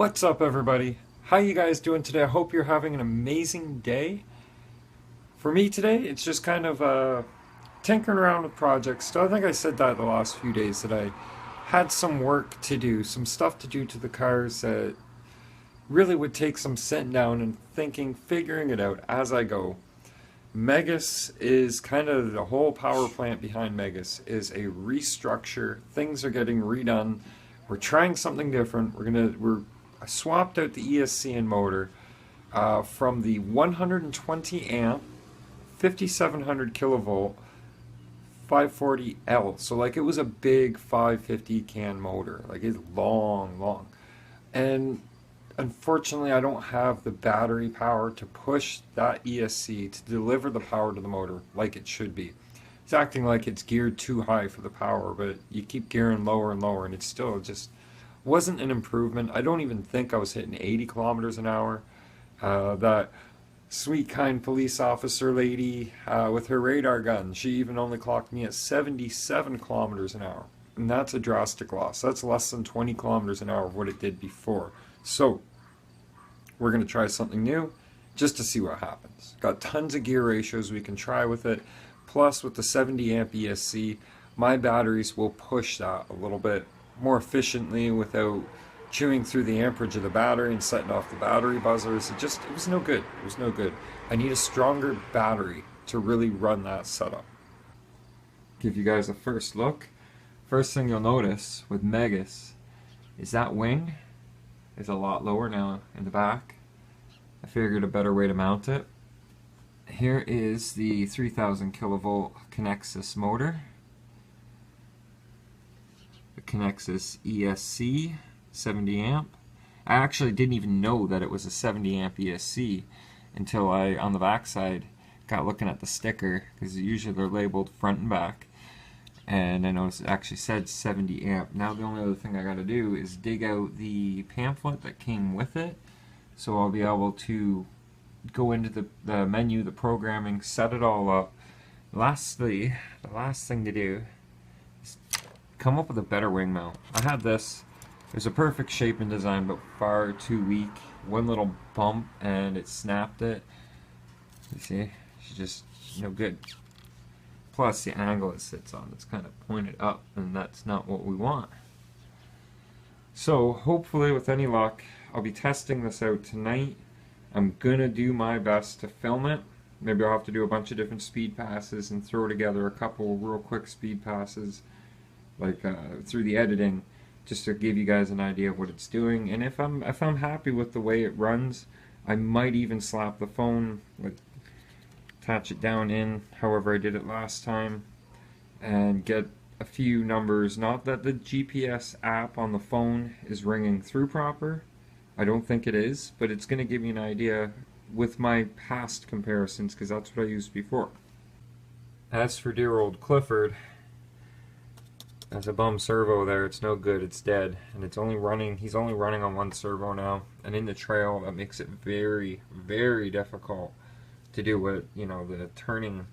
What's up, everybody? How you guys doing today? I hope you're having an amazing day. For me today, it's just kind of tinkering around with projects. So I think I said that the last few days that I had some work to do, some stuff to do to the cars that really would take some sitting down and thinking, figuring it out as I go. Megas is kind of the whole power plant behind Megas is a restructure. Things are getting redone. We're trying something different. I swapped out the ESC and motor from the 120 amp, 5700 kilovolt, 540L. So like it was a big 550 can motor. Like it's long. And unfortunately, I don't have the battery power to push that ESC to deliver the power to the motor like it should be. It's acting like it's geared too high for the power, but you keep gearing lower and lower, and it still just wasn't an improvement. I don't even think I was hitting 80 kilometers an hour. That sweet, kind police officer lady with her radar gun, she even only clocked me at 77 kilometers an hour. And that's a drastic loss. That's less than 20 kilometers an hour of what it did before. So, we're going to try something new just to see what happens. Got tons of gear ratios we can try with it. Plus, with the 70 amp ESC, my batteries will push that a little bit more efficiently without chewing through the amperage of the battery and setting off the battery buzzers. It was no good. It was no good. I need a stronger battery to really run that setup. Give you guys a first look. First thing you'll notice with Megas is that wing is a lot lower now in the back. I figured a better way to mount it. Here is the 3000 kilovolt Connexus motor. The Connexus ESC 70 amp. I actually didn't even know that it was a 70 amp ESC until I, on the back side, got looking at the sticker, because usually they're labeled front and back. And I noticed it actually said 70 amp. Now the only other thing I gotta do is dig out the pamphlet that came with it, so I'll be able to go into the menu, the programming, set it all up. Lastly, the last thing to do is come up with a better wing mount. I had this. It was a perfect shape and design, but far too weak. One little bump and it snapped it. You see? It's just no good. Plus the angle it sits on, it's kind of pointed up, and that's not what we want. So hopefully with any luck, I'll be testing this out tonight. I'm gonna do my best to film it. Maybe I'll have to do a bunch of different speed passes and throw together a couple real quick speed passes like through the editing, just to give you guys an idea of what it's doing. And if I'm happy with the way it runs, I might even slap the phone, like attach it down in however I did it last time, and get a few numbers. Not that the GPS app on the phone is ringing through proper, I don't think it is, but it's going to give you an idea with my past comparisons, because that's what I used before. As for dear old Clifford, there's a bum servo there. It's no good. It's dead, and it's only running. He's only running on one servo now, and in the trail that makes it very, very difficult to do what, you know, the turning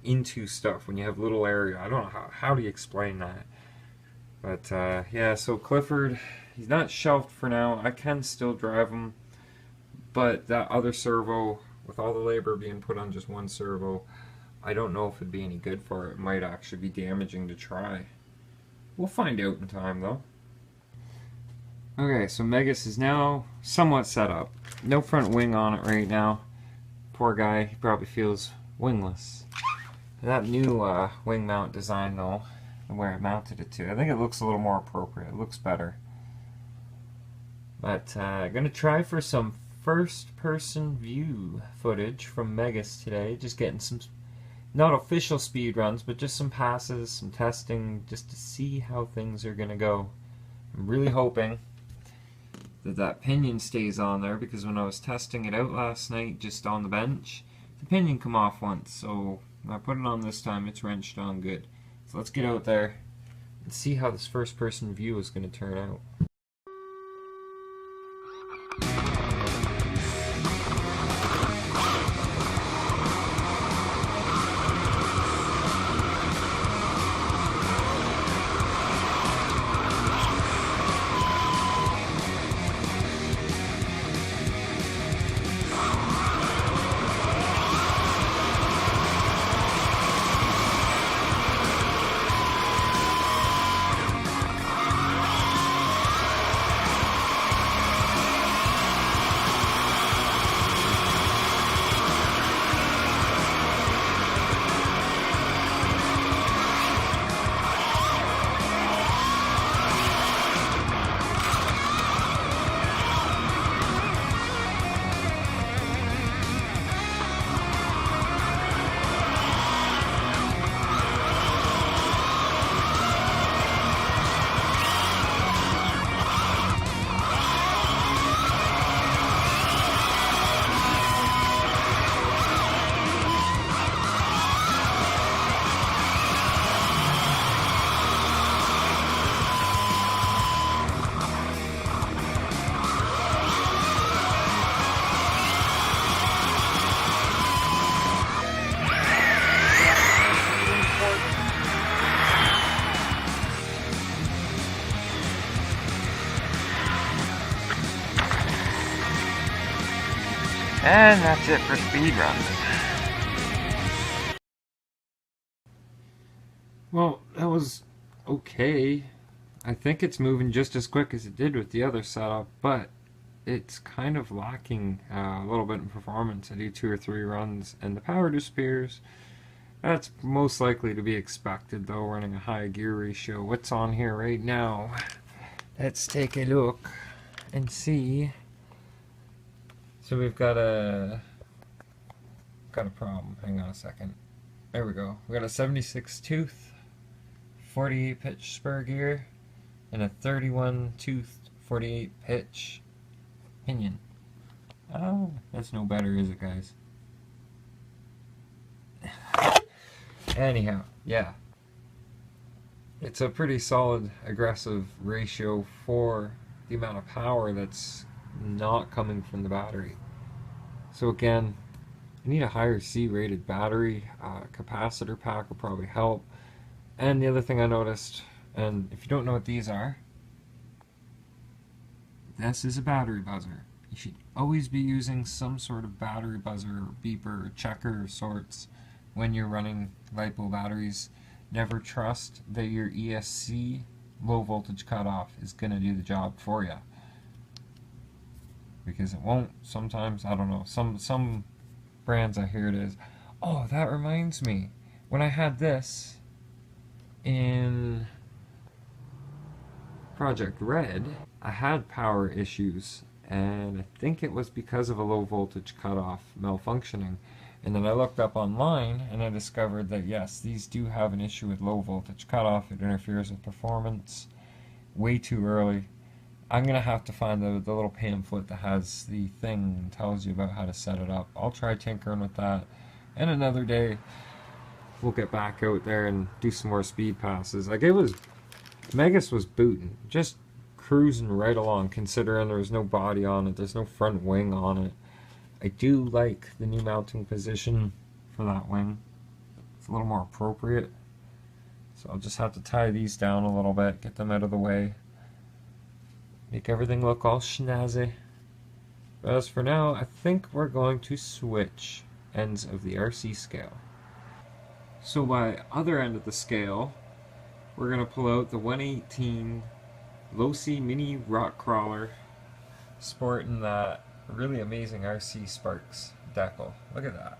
into stuff when you have little area. I don't know how do you explain that, but yeah. So Clifford, he's not shelved for now. I can still drive him, but that other servo, with all the labor being put on just one servo, I don't know if it'd be any good for it. It might actually be damaging to try. We'll find out in time, though. Okay, so Megas is now somewhat set up. No front wing on it right now. Poor guy, he probably feels wingless. That new wing mount design, though, where I mounted it to, I think it looks a little more appropriate. It looks better. But I'm going to try for some first-person view footage from Megas today. Just getting some, not official speed runs, but just some passes, some testing, just to see how things are going to go. I'm really hoping that pinion stays on there, because when I was testing it out last night just on the bench, the pinion come off once, so when I put it on this time, it's wrenched on good. So let's get out there and see how this first person view is going to turn out. And that's it for speed runs. Well, that was okay. I think it's moving just as quick as it did with the other setup, but it's kind of lacking a little bit in performance. I do 2 or 3 runs, and the power disappears. That's most likely to be expected, though, running a high gear ratio. What's on here right now? Let's take a look and see. So we've got a problem. Hang on a second. There we go. We got a 76 tooth, 48 pitch spur gear, and a 31 tooth, 48 pitch pinion. Oh, that's no better, is it, guys? Anyhow, yeah. It's a pretty solid aggressive ratio for the amount of power that's not coming from the battery. So again, I need a higher C-rated battery. Capacitor pack will probably help. And the other thing I noticed, and if you don't know what these are, this is a battery buzzer. You should always be using some sort of battery buzzer or beeper or checker of sorts when you're running LiPo batteries. Never trust that your ESC low voltage cutoff is going to do the job for you, because it won't. Sometimes, I don't know, some brands I hear it is, oh, that reminds me, when I had this in Project Red, I had power issues, and I think it was because of a low voltage cutoff malfunctioning. And then I looked up online and I discovered that yes, these do have an issue with low voltage cutoff. It interferes with performance way too early. I'm going to have to find the little pamphlet that has the thing and tells you about how to set it up. I'll try tinkering with that. And another day, we'll get back out there and do some more speed passes. Like, it was, Megas was booting, just cruising right along, considering there was no body on it, there's no front wing on it. I do like the new mounting position for that wing. It's a little more appropriate. So I'll just have to tie these down a little bit, get them out of the way. Make everything look all snazzy. But as for now, I think we're going to switch ends of the RC scale. So by other end of the scale, we're going to pull out the 118 Losi Mini Rock Crawler, sporting that really amazing RC Sparks decal. Look at that.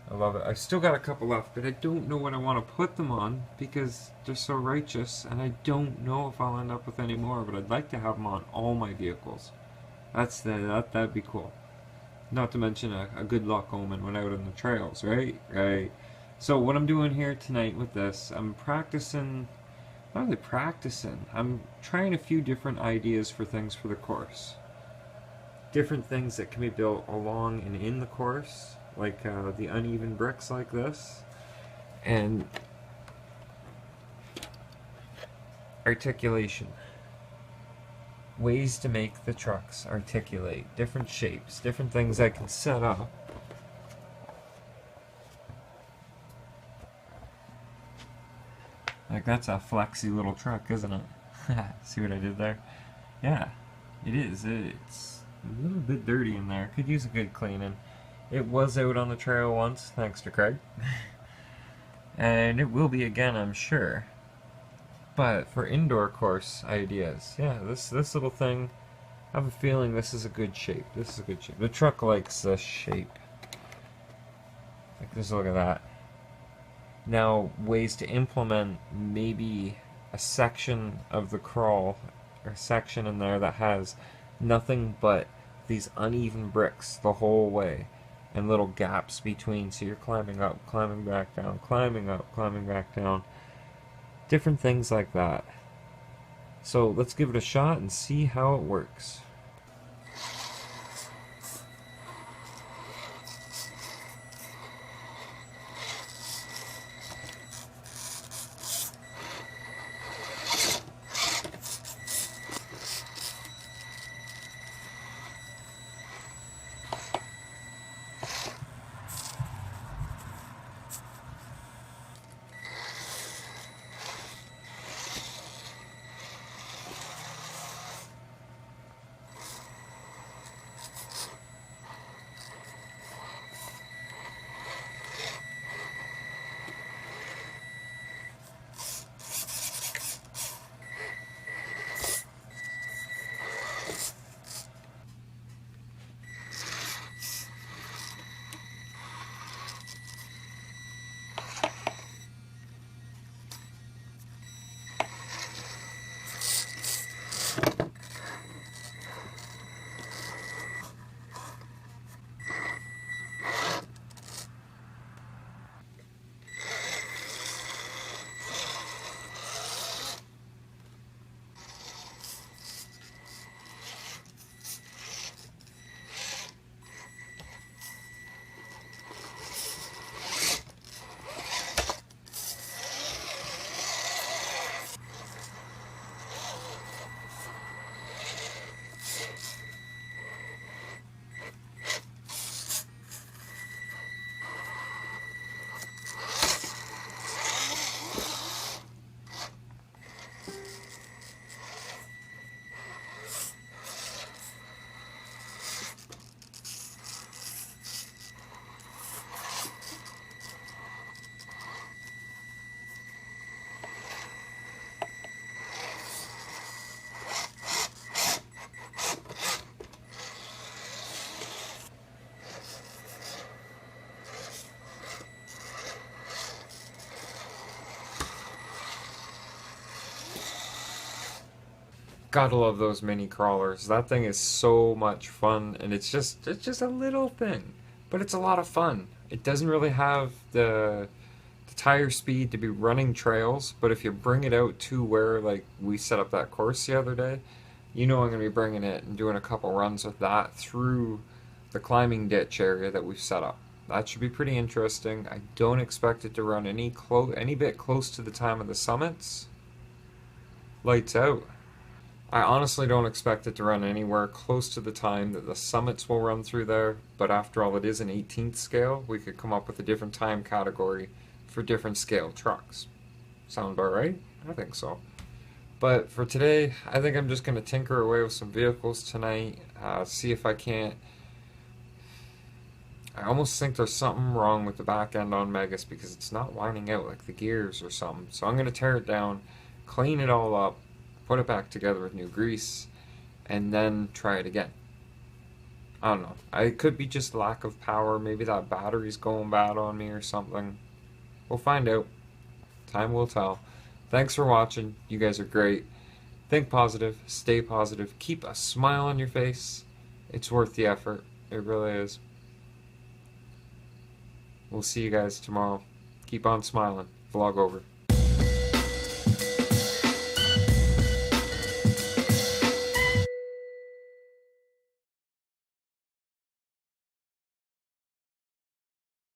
I love it. I've still got a couple left, but I don't know what I want to put them on because they're so righteous, and I don't know if I'll end up with any more, but I'd like to have them on all my vehicles. That'd be cool. Not to mention a good luck omen when out on the trails, right? Right. So what I'm doing here tonight with this, I'm practicing, not really practicing, I'm trying a few different ideas for things for the course. Different things that can be built along and in the course, like the uneven bricks like this, and articulation. Ways to make the trucks articulate, different shapes, different things I can set up. Like, that's a flexy little truck, isn't it? See what I did there? Yeah, it is. It's a little bit dirty in there. Could use a good cleaning. It was out on the trail once, thanks to Craig. And it will be again, I'm sure. But for indoor course ideas, yeah, this little thing, I have a feeling this is a good shape. This is a good shape. The truck likes this shape. Like, just look at that. Now, ways to implement maybe a section of the crawl, or a section in there that has nothing but these uneven bricks the whole way, and little gaps between, so you're climbing up, climbing back down, climbing up, climbing back down. Different things like that. So let's give it a shot and see how it works. Gotta love those mini crawlers. That thing is so much fun, and it's just a little thing, but it's a lot of fun. It doesn't really have the tire speed to be running trails, but if you bring it out to where like we set up that course the other day, you know I'm gonna be bringing it and doing a couple runs with that through the climbing ditch area that we've set up. That should be pretty interesting. I don't expect it to run any bit close to the time of the summits. Lights out. I honestly don't expect it to run anywhere close to the time that the summits will run through there, but after all, it is an 18th scale. We could come up with a different time category for different scale trucks. Sound about right? I think so. But for today, I think I'm just going to tinker away with some vehicles tonight, see if I can't. I almost think there's something wrong with the back end on Megas because it's not lining out like the gears or something. So I'm going to tear it down, clean it all up, put it back together with new grease, and then try it again. I don't know. It could be just lack of power. Maybe that battery's going bad on me or something. We'll find out. Time will tell. Thanks for watching. You guys are great. Think positive. Stay positive. Keep a smile on your face. It's worth the effort. It really is. We'll see you guys tomorrow. Keep on smiling. Vlog over.